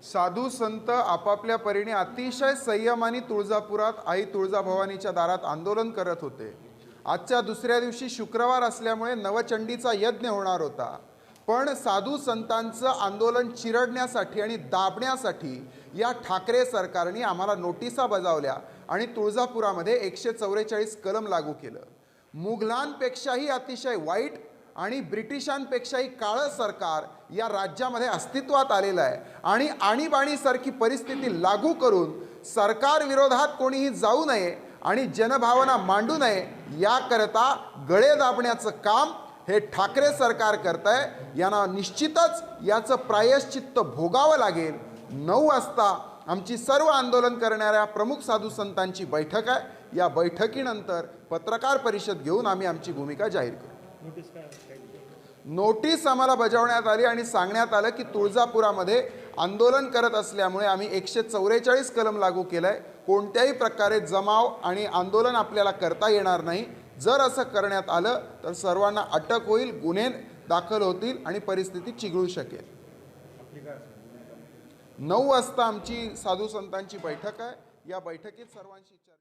साधू संत आपापल्या परीने अतिशय संयमाने तुळजापुरात आई तुळजाभवानीच्या दारात आंदोलन करत होते। आजच्या दुसऱ्या दिवशी शुक्रवार असल्यामुळे नवचंडीचा यज्ञ होणार होता, पण साधू संतांचं आंदोलन चिरडण्यासाठी आणि दाबण्यासाठी या ठाकरे सरकारने आम्हाला नोटिसा बजावल्या आणि तुळजापुरामध्ये 144 कलम लागू केलं। मुघलांपेक्षाही अतिशय वाईट आणि ब्रिटिशांपेक्षाही काळं सरकार या राज्यामध्ये अस्तित्वात आलेलं आहे आणि आणीबाणीसारखी परिस्थिती लागू करून सरकार विरोधात कोणीही जाऊ नये आणि जनभावना मांडू नये याकरता गळे दाबण्याचं काम हे ठाकरे सरकार करत आहे। यांना निश्चितच याचं प्रायश्चित्त भोगावं लागेल। 9 वाजता आमची सर्व आंदोलन करणाऱ्या प्रमुख साधू संतांची बैठक आहे। या बैठकीनंतर पत्रकार परिषद घेऊन आम्ही आमची भूमिका जाहीर करू। नोटीस आम्हाला बजावण्यात आली आणि सांगण्यात आलं की तुळजापुरामध्ये आंदोलन करत असल्यामुळे आम्ही 144 कलम लागू केलंय। कोणत्याही प्रकारे जमाव आणि आंदोलन आपल्याला करता येणार नाही। जर असं करण्यात आलं तर सर्वांना अटक होईल, गुन्हे दाखल होतील आणि परिस्थिती चिघळू शकेल। 9 वाजता आमची साधू संतांची बैठक आहे। या बैठकीत सर्वांशी चर्चा